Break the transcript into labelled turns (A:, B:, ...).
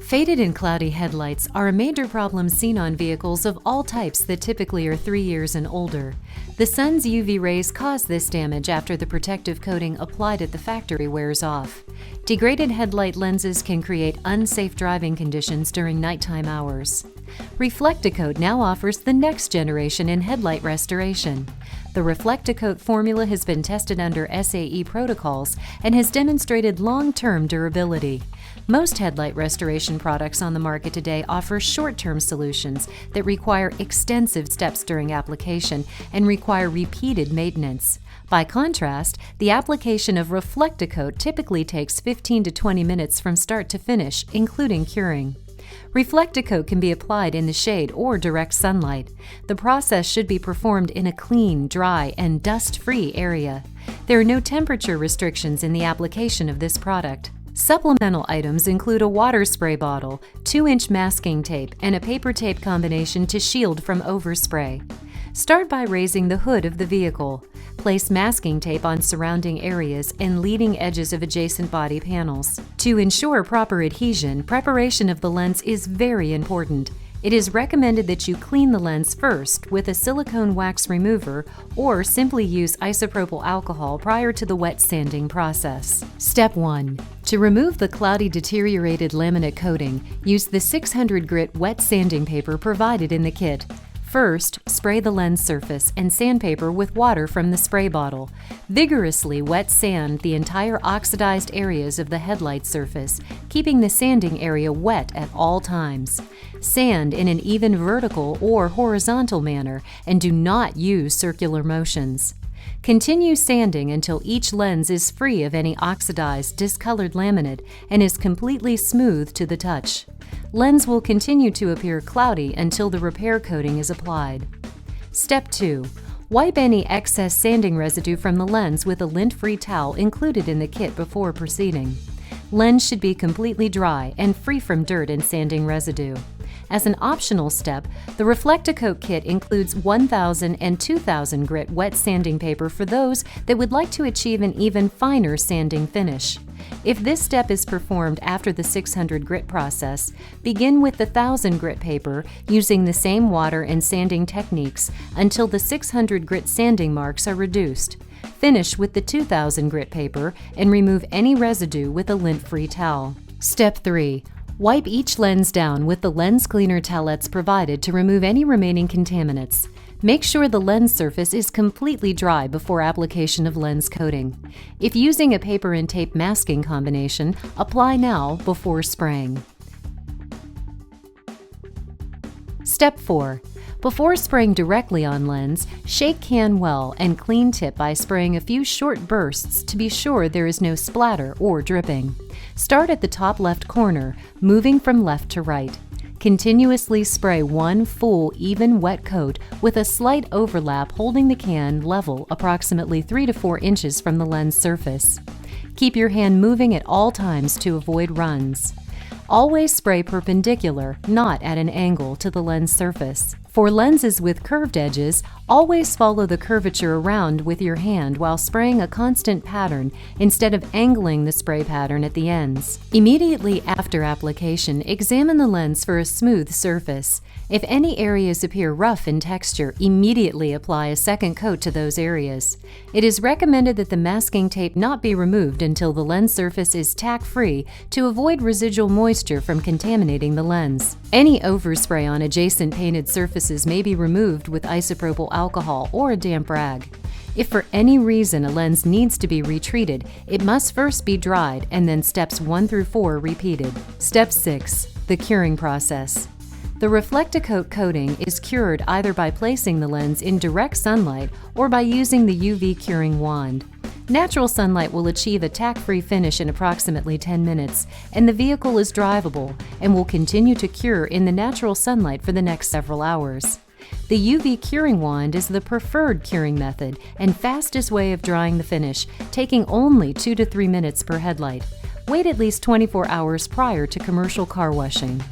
A: Faded and cloudy headlights are a major problem seen on vehicles of all types that typically are 3 years and older. The sun's UV rays cause this damage after the protective coating applied at the factory wears off. Degraded headlight lenses can create unsafe driving conditions during nighttime hours. Reflecticoat now offers the next generation in headlight restoration. The Reflecticoat formula has been tested under SAE protocols and has demonstrated long-term durability. Most headlight restoration products on the market today offer short-term solutions that require extensive steps during application and require repeated maintenance. By contrast, the application of Reflecticoat typically takes 15 to 20 minutes from start to finish, including curing. Reflecticoat can be applied in the shade or direct sunlight. The process should be performed in a clean, dry, and dust-free area. There are no temperature restrictions in the application of this product. Supplemental items include a water spray bottle, 2-inch masking tape, and a paper tape combination to shield from overspray. Start by raising the hood of the vehicle. Place masking tape on surrounding areas and leading edges of adjacent body panels. To ensure proper adhesion, preparation of the lens is very important. It is recommended that you clean the lens first with a silicone wax remover or simply use isopropyl alcohol prior to the wet sanding process. Step 1. To remove the cloudy deteriorated laminate coating, use the 600 grit wet sanding paper provided in the kit. First, spray the lens surface and sandpaper with water from the spray bottle. Vigorously wet sand the entire oxidized areas of the headlight surface, keeping the sanding area wet at all times. Sand in an even vertical or horizontal manner and do not use circular motions. Continue sanding until each lens is free of any oxidized, discolored laminate and is completely smooth to the touch. Lens will continue to appear cloudy until the repair coating is applied. Step 2. Wipe any excess sanding residue from the lens with a lint-free towel included in the kit before proceeding. Lens should be completely dry and free from dirt and sanding residue. As an optional step, the Reflecticoat kit includes 1000 and 2000 grit wet sanding paper for those that would like to achieve an even finer sanding finish. If this step is performed after the 600 grit process, begin with the 1000 grit paper using the same water and sanding techniques until the 600 grit sanding marks are reduced. Finish with the 2000 grit paper and remove any residue with a lint-free towel. Step 3. Wipe each lens down with the lens cleaner towelettes provided to remove any remaining contaminants. Make sure the lens surface is completely dry before application of lens coating. If using a paper and tape masking combination, apply now before spraying. Step 4. Before spraying directly on lens, shake can well and clean tip by spraying a few short bursts to be sure there is no splatter or dripping. Start at the top left corner, moving from left to right. Continuously spray one full, even wet coat with a slight overlap holding the can level approximately 3 to 4 inches from the lens surface. Keep your hand moving at all times to avoid runs. Always spray perpendicular, not at an angle, to the lens surface. For lenses with curved edges, always follow the curvature around with your hand while spraying a constant pattern instead of angling the spray pattern at the ends. Immediately after application, examine the lens for a smooth surface. If any areas appear rough in texture, immediately apply a second coat to those areas. It is recommended that the masking tape not be removed until the lens surface is tack-free to avoid residual moisture from contaminating the lens. Any overspray on adjacent painted surfaces may be removed with isopropyl alcohol or a damp rag. If for any reason a lens needs to be retreated, it must first be dried and then steps 1 through 4 repeated. Step 6. The curing process. The Reflecticoat coating is cured either by placing the lens in direct sunlight or by using the UV curing wand. Natural sunlight will achieve a tack-free finish in approximately 10 minutes, and the vehicle is drivable and will continue to cure in the natural sunlight for the next several hours. The UV curing wand is the preferred curing method and fastest way of drying the finish, taking only 2 to 3 minutes per headlight. Wait at least 24 hours prior to commercial car washing.